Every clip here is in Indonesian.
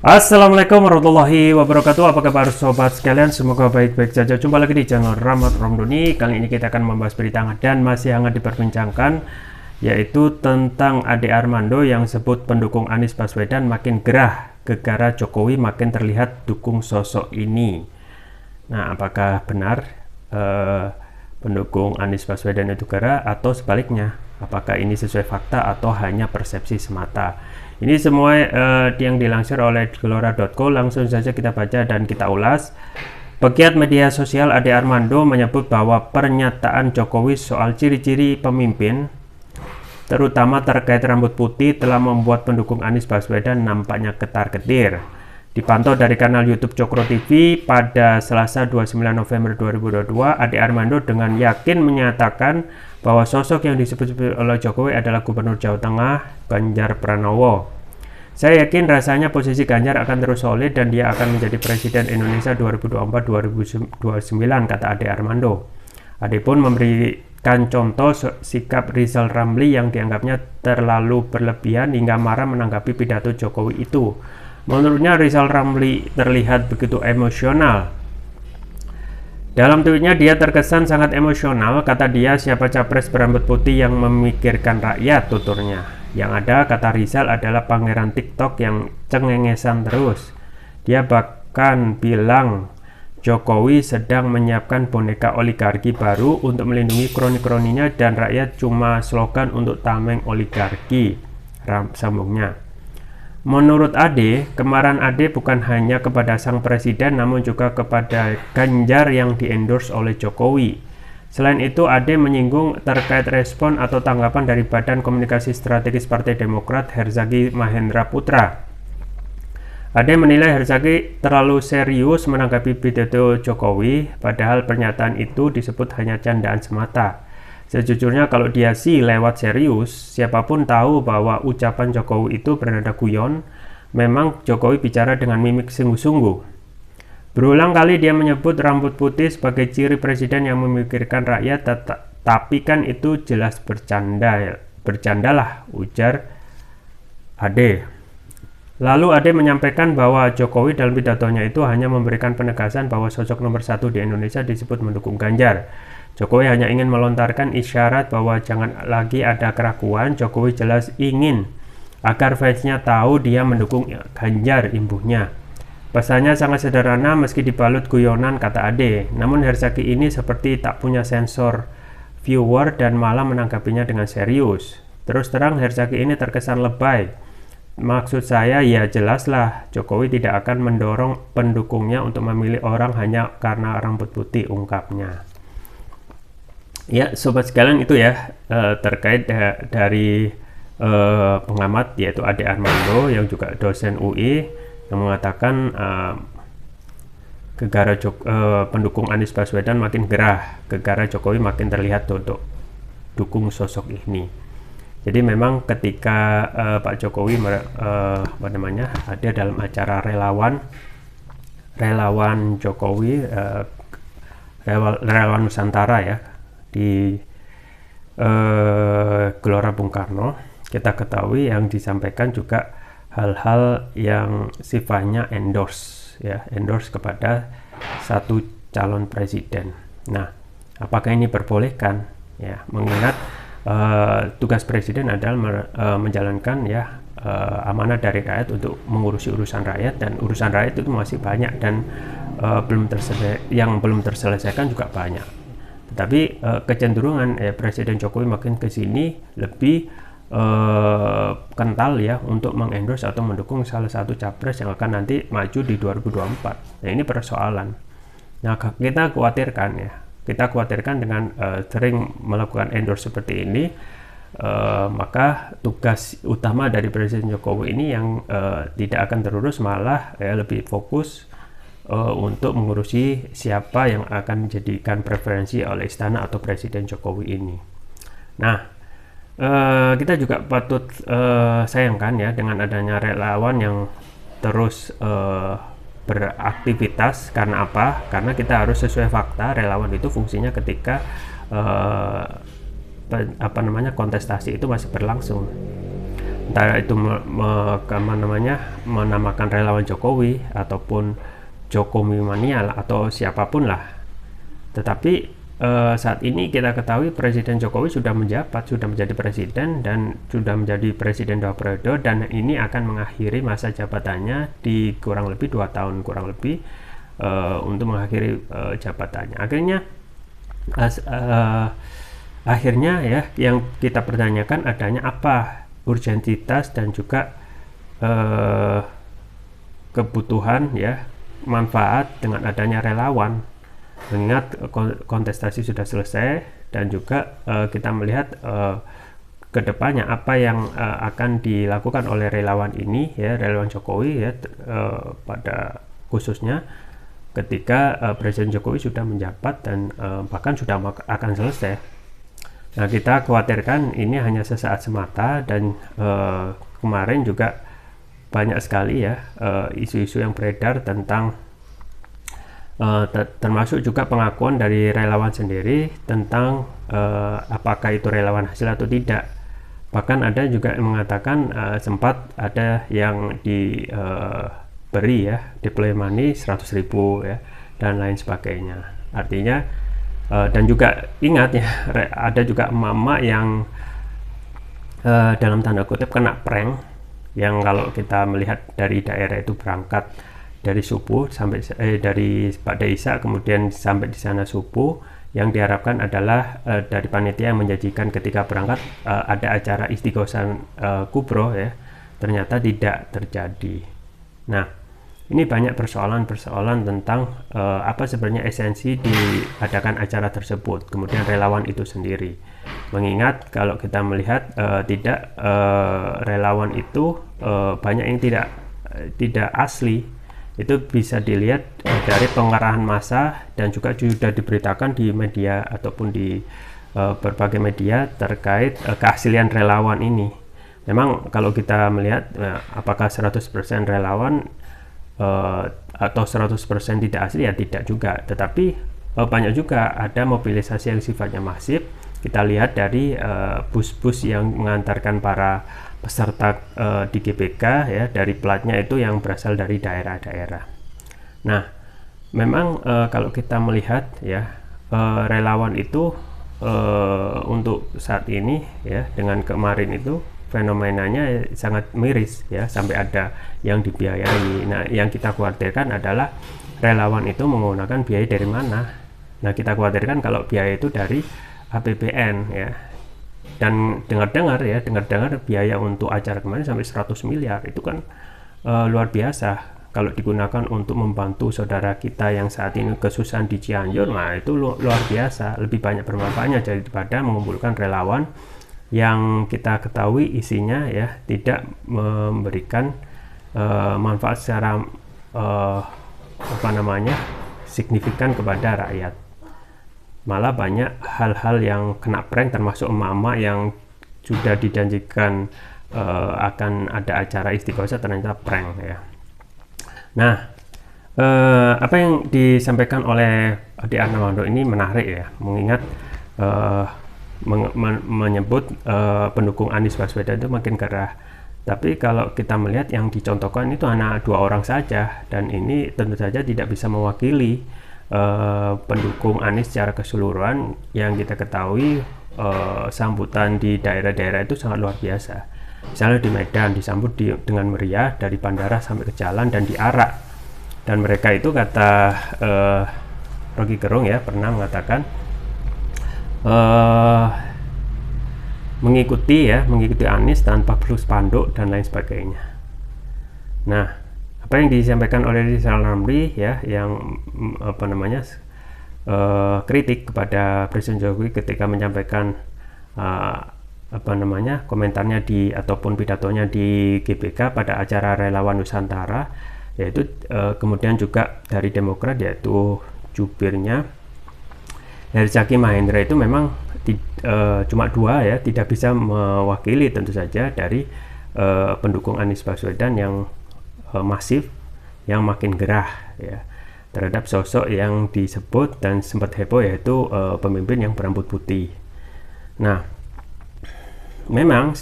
Assalamualaikum warahmatullahi wabarakatuh. Apa kabar sobat sekalian? Semoga baik-baik saja. Jumpa lagi di channel Rahmat Romdoni. Kali ini kita akan membahas berita hangat dan masih hangat diperbincangkan, yaitu tentang Ade Armando yang sebut pendukung Anies Baswedan makin gerah gegara Jokowi makin terlihat dukung sosok ini. Nah, apakah benar pendukung Anies Baswedan itu gerah atau sebaliknya? Apakah ini sesuai fakta atau hanya persepsi semata? Ini semua yang dilansir oleh Gelora.co. Langsung saja kita baca dan kita ulas. Pegiat media sosial Ade Armando menyebut bahwa pernyataan Jokowi soal ciri-ciri pemimpin, terutama terkait rambut putih, telah membuat pendukung Anies Baswedan nampaknya ketar-ketir. Dipantau dari kanal YouTube Cokro TV pada Selasa 29 November 2022, Ade Armando dengan yakin menyatakan bahwa sosok yang disebut oleh Jokowi adalah Gubernur Jawa Tengah, Ganjar Pranowo. Saya yakin rasanya posisi Ganjar akan terus solid dan dia akan menjadi Presiden Indonesia 2024-2029, kata Ade Armando. Ade pun memberikan contoh sikap Rizal Ramli yang dianggapnya terlalu berlebihan hingga marah menanggapi pidato Jokowi itu. Menurutnya Rizal Ramli terlihat begitu emosional. Dalam tweetnya dia terkesan sangat emosional. Kata dia, siapa capres berambut putih yang memikirkan rakyat, tuturnya. Yang ada, kata Rizal, adalah pangeran TikTok yang cengengesan terus. Dia bahkan bilang Jokowi sedang menyiapkan boneka oligarki baru untuk melindungi kroni-kroninya dan rakyat cuma slogan untuk tameng oligarki, sambungnya. Menurut Ade, kemarahan Ade bukan hanya kepada sang presiden namun juga kepada Ganjar yang diendorse oleh Jokowi. Selain itu, Ade menyinggung terkait respon atau tanggapan dari Badan Komunikasi Strategis Partai Demokrat Herzaki Mahendra Putra. Ade menilai Herzaki terlalu serius menanggapi pidato Jokowi, padahal pernyataan itu disebut hanya candaan semata. Sejujurnya kalau dia sih lewat serius, siapapun tahu bahwa ucapan Jokowi itu bernada guyon. Memang Jokowi bicara dengan mimik sungguh-sungguh. Berulang kali dia menyebut rambut putih sebagai ciri presiden yang memikirkan rakyat, tapi kan itu jelas bercandalah, ujar Ade. Lalu Ade menyampaikan bahwa Jokowi dalam pidatonya itu hanya memberikan penegasan bahwa sosok nomor satu di Indonesia disebut mendukung Ganjar. Jokowi hanya ingin melontarkan isyarat bahwa jangan lagi ada keraguan. Jokowi jelas ingin agar fansnya tahu dia mendukung Ganjar, imbuhnya. Pesannya sangat sederhana meski dibalut guyonan, kata Ade. Namun Herzaki ini seperti tak punya sensor viewer dan malah menanggapinya dengan serius. Terus terang Herzaki ini terkesan lebay. Maksud saya ya jelaslah Jokowi tidak akan mendorong pendukungnya untuk memilih orang hanya karena rambut putih, ungkapnya. Ya, sobat sekalian, itu ya terkait dari pengamat yaitu Ade Armando yang juga dosen UI yang mengatakan pendukung Anies Baswedan makin gerah, gegara Jokowi makin terlihat untuk dukung sosok ini. Jadi memang ketika Pak Jokowi ada dalam acara relawan Jokowi, relawan Nusantara ya, di Gelora Bung Karno, kita ketahui yang disampaikan juga hal-hal yang sifatnya endorse kepada satu calon presiden. Nah, apakah ini diperbolehkan? Ya, mengingat tugas presiden adalah menjalankan amanah dari rakyat untuk mengurusi urusan rakyat, dan urusan rakyat itu masih banyak dan yang belum terselesaikan juga banyak. Tetapi kecenderungan Presiden Jokowi makin ke sini lebih kental ya untuk mengendorse atau mendukung salah satu capres yang akan nanti maju di 2024. Nah, ini persoalan. Nah, kita khawatirkan dengan sering melakukan endorse seperti ini, maka tugas utama dari Presiden Jokowi ini yang tidak akan terurus, malah lebih fokus untuk mengurusi siapa yang akan dijadikan preferensi oleh istana atau Presiden Jokowi ini. Nah, kita juga patut sayangkan ya dengan adanya relawan yang terus beraktivitas. Karena apa? Karena kita harus sesuai fakta. Relawan itu fungsinya ketika kontestasi itu masih berlangsung. entah itu menamakan relawan Jokowi ataupun Jokowi mania atau siapapun lah. Tetapi saat ini kita ketahui Presiden Jokowi sudah menjabat, sudah menjadi presiden dan sudah menjadi presiden 2 periode, dan ini akan mengakhiri masa jabatannya di kurang lebih 2 tahun untuk mengakhiri jabatannya. Akhirnya ya yang kita pertanyakan adanya apa urgentitas dan juga kebutuhan ya manfaat dengan adanya relawan, mengingat kontestasi sudah selesai dan juga kita melihat kedepannya apa yang akan dilakukan oleh relawan ini ya, relawan Jokowi ya, pada khususnya ketika Presiden Jokowi sudah menjabat dan bahkan sudah akan selesai. Nah, kita khawatirkan ini hanya sesaat semata, dan kemarin juga banyak sekali ya isu-isu yang beredar tentang termasuk juga pengakuan dari relawan sendiri tentang apakah itu relawan hasil atau tidak. Bahkan ada juga yang mengatakan sempat ada yang diberi ya deploy money 100.000 ya dan lain sebagainya. Artinya dan juga ingat ya, ada juga emak-emak yang dalam tanda kutip kena prank, yang kalau kita melihat dari daerah itu berangkat dari subuh sampai dari Ba'da Isya kemudian sampai di sana subuh, yang diharapkan adalah dari panitia yang menjanjikan ketika berangkat ada acara istighosan kubro ya, ternyata tidak terjadi. Nah, ini banyak persoalan-persoalan tentang apa sebenarnya esensi diadakan acara tersebut, kemudian relawan itu sendiri. Mengingat kalau kita melihat relawan itu banyak yang tidak asli. Itu bisa dilihat dari pengerahan massa dan juga sudah diberitakan di media ataupun di berbagai media terkait keaslian relawan ini. Memang kalau kita melihat apakah 100% relawan atau 100% tidak asli, ya tidak juga, tetapi banyak juga ada mobilisasi yang sifatnya masif. Kita lihat dari bus-bus yang mengantarkan para peserta di GBK ya, dari platnya itu yang berasal dari daerah-daerah. Nah, memang kalau kita melihat ya relawan itu untuk saat ini ya dengan kemarin itu fenomenanya sangat miris ya, sampai ada yang dibiayai. Nah, yang kita khawatirkan adalah relawan itu menggunakan biaya dari mana. Nah, kita khawatirkan kalau biaya itu dari APBN ya. Dan dengar-dengar biaya untuk acara kemarin sampai 100 miliar. Itu kan luar biasa. Kalau digunakan untuk membantu saudara kita yang saat ini kesusahan di Cianjur, nah itu luar biasa, lebih banyak bermanfaatnya daripada mengumpulkan relawan yang kita ketahui isinya ya tidak memberikan manfaat secara signifikan kepada rakyat. Malah banyak hal-hal yang kena prank, termasuk emak-emak yang sudah dijanjikan akan ada acara istighosa ternyata prank ya. Nah, apa yang disampaikan oleh Adi Arnawando ini menarik ya, mengingat menyebut pendukung Anies Baswedan itu makin gerah. Tapi kalau kita melihat yang dicontohkan itu hanya 2 orang saja, dan ini tentu saja tidak bisa mewakili pendukung Anies secara keseluruhan. Yang kita ketahui sambutan di daerah-daerah itu sangat luar biasa. Misalnya di Medan disambut dengan meriah dari bandara sampai ke jalan dan diarak. Dan mereka itu kata Rocky Gerung ya pernah mengatakan mengikuti Anies tanpa perlu spanduk dan lain sebagainya. Nah, apa yang disampaikan oleh Rizal Ramli ya, yang kritik kepada Presiden Jokowi ketika menyampaikan komentarnya ataupun pidatonya di GBK pada acara relawan Nusantara, yaitu kemudian juga dari Demokrat, yaitu jubirnya Herzaki Mahendra itu memang cuma 2 ya, tidak bisa mewakili tentu saja dari pendukung Anies Baswedan yang masif, yang makin gerah ya terhadap sosok yang disebut dan sempat heboh, yaitu pemimpin yang berambut putih. Nah, memang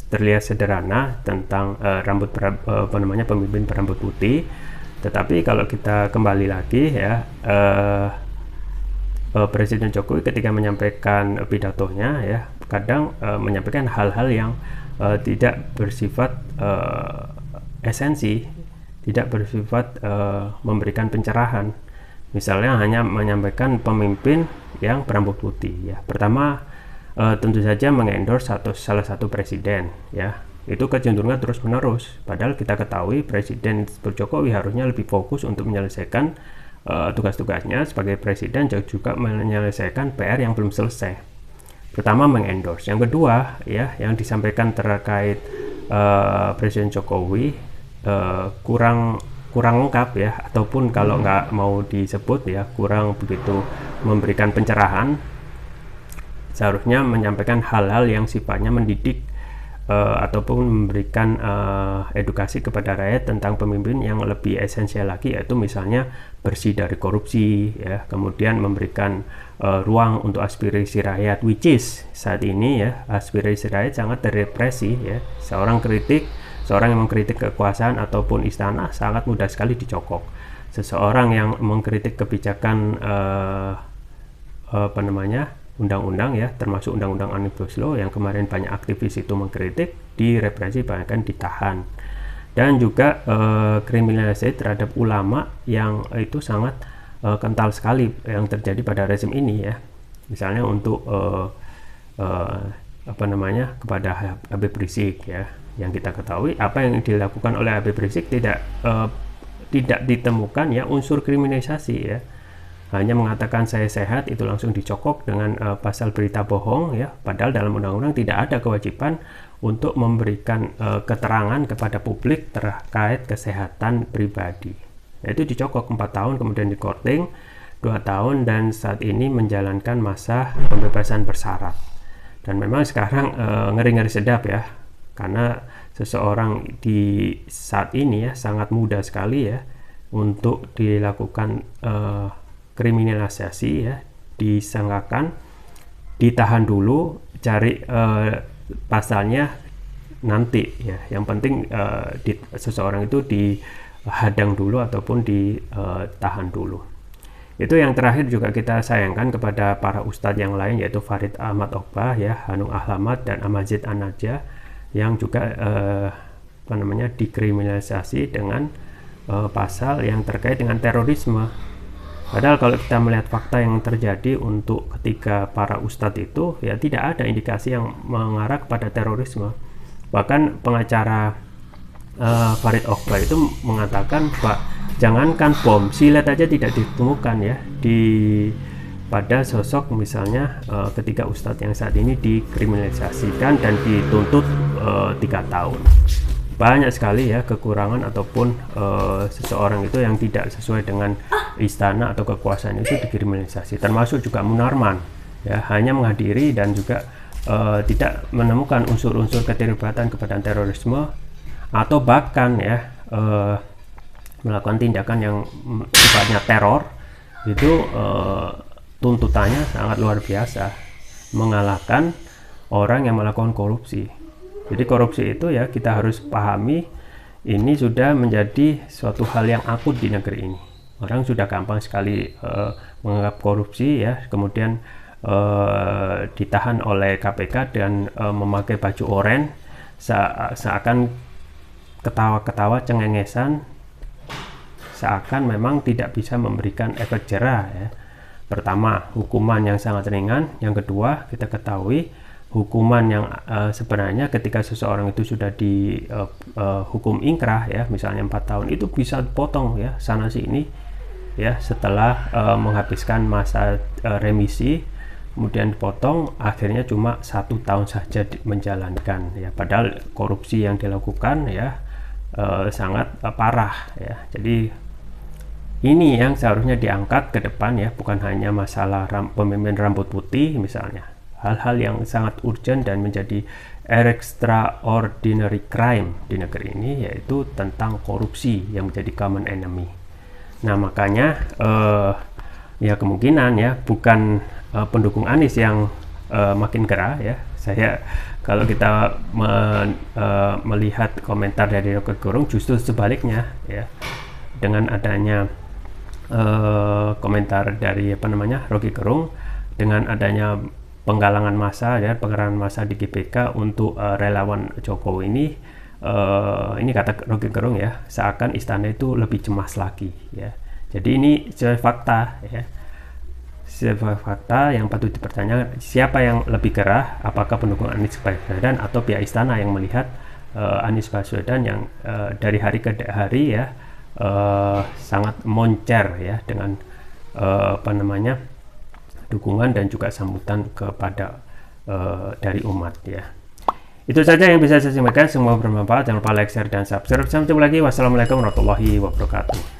terlihat sederhana tentang pemimpin berambut putih, tetapi kalau kita kembali lagi ya, Presiden Jokowi ketika menyampaikan pidatonya ya, kadang menyampaikan hal-hal yang tidak bersifat esensi, tidak bersifat memberikan pencerahan. Misalnya hanya menyampaikan pemimpin yang berambut putih ya. Pertama, tentu saja mengendorse salah satu presiden ya. Itu kecenderungan terus menerus, padahal kita ketahui Presiden Jokowi harusnya lebih fokus untuk menyelesaikan tugas-tugasnya sebagai presiden, juga menyelesaikan PR yang belum selesai. Pertama, mengendorse. Yang kedua ya, yang disampaikan terkait Presiden Jokowi kurang lengkap ya, ataupun kalau nggak mau disebut ya, kurang begitu memberikan pencerahan. Seharusnya menyampaikan hal-hal yang sifatnya mendidik ataupun memberikan edukasi kepada rakyat tentang pemimpin yang lebih esensial lagi, yaitu misalnya bersih dari korupsi ya, kemudian memberikan ruang untuk aspirasi rakyat, which is saat ini ya, aspirasi rakyat sangat terrepresi ya. Seorang yang mengkritik kekuasaan ataupun istana sangat mudah sekali dicokok. Seseorang yang mengkritik kebijakan undang-undang ya, termasuk undang-undang Omnibus Law yang kemarin banyak aktivis itu mengkritik, direpresi, bahkan ditahan. Dan juga kriminalisasi terhadap ulama yang itu sangat kental sekali yang terjadi pada rezim ini ya. Misalnya untuk kepada Habib Rizik ya, yang kita ketahui apa yang dilakukan oleh Habib Rizik tidak ditemukan ya unsur kriminalisasi ya. Hanya mengatakan saya sehat, itu langsung dicokok dengan pasal berita bohong ya, padahal dalam undang-undang tidak ada kewajiban untuk memberikan keterangan kepada publik terkait kesehatan pribadi. Itu dicokok 4 tahun, kemudian di-courting 2 tahun, dan saat ini menjalankan masa pembebasan bersyarat. Dan memang sekarang ngeri-ngeri sedap ya, karena seseorang di saat ini ya sangat mudah sekali ya untuk dilakukan kriminalisasi ya, disangkakan, ditahan dulu, cari pasalnya nanti ya. Yang penting seseorang itu dihadang dulu ataupun ditahan dulu. Itu yang terakhir juga kita sayangkan kepada para ustadz yang lain, yaitu Farid Ahmad Ogbah ya, Hanung Ahlamad, dan Amazid An-Najah, yang juga dikriminalisasi dengan pasal yang terkait dengan terorisme. Padahal kalau kita melihat fakta yang terjadi untuk ketiga para ustadz itu ya, tidak ada indikasi yang mengarah kepada terorisme. Bahkan pengacara Farid Ogbah itu mengatakan, Pak, jangankan bom, silet aja tidak ditemukan ya pada sosok misalnya ketiga ustadz yang saat ini dikriminalisasikan dan dituntut 3 tahun. Banyak sekali ya kekurangan ataupun seseorang itu yang tidak sesuai dengan istana atau kekuasaan itu dikriminalisasi, termasuk juga Munarman ya, hanya menghadiri dan juga tidak menemukan unsur-unsur keterlibatan kepada terorisme atau bahkan ya melakukan tindakan yang sifatnya teror. Itu tuntutannya sangat luar biasa, mengalahkan orang yang melakukan korupsi. Jadi korupsi itu ya, kita harus pahami, ini sudah menjadi suatu hal yang akut di negeri ini. Orang sudah gampang sekali menganggap korupsi ya, kemudian ditahan oleh KPK dan memakai baju oranye seakan ketawa-ketawa, cengengesan, seakan memang tidak bisa memberikan efek jerah ya. Pertama, hukuman yang sangat ringan. Yang kedua, kita ketahui hukuman yang sebenarnya ketika seseorang itu sudah dihukum ingkrah ya, misalnya 4 tahun, itu bisa potong ya sana sini ya, setelah menghabiskan masa remisi, kemudian dipotong, akhirnya cuma 1 tahun saja menjalankan ya, padahal korupsi yang dilakukan ya sangat parah ya. Jadi ini yang seharusnya diangkat ke depan ya, bukan hanya masalah pemimpin rambut putih misalnya, hal-hal yang sangat urgent dan menjadi extraordinary crime di negeri ini, yaitu tentang korupsi yang menjadi common enemy. Nah makanya ya kemungkinan ya bukan pendukung Anies yang makin gerah ya, Saya kalau kita melihat komentar dari Rocky Gerung justru sebaliknya ya, dengan adanya komentar dari Rocky Gerung, dengan adanya penggalangan massa ya, penggalangan massa di GBK untuk relawan Jokowi ini kata Rocky Gerung ya, seakan istana itu lebih cemas lagi ya. Jadi ini sesuai fakta ya, sebuah fakta yang patut dipertanyakan, siapa yang lebih gerah, apakah pendukung Anies Baswedan atau pihak istana yang melihat Anies Baswedan yang dari hari ke hari ya sangat moncer ya dengan dukungan dan juga sambutan kepada dari umat ya. Itu saja yang bisa saya sampaikan, semoga bermanfaat. Jangan lupa like, share, dan subscribe. Sampai jumpa lagi. Wassalamualaikum warahmatullahi wabarakatuh.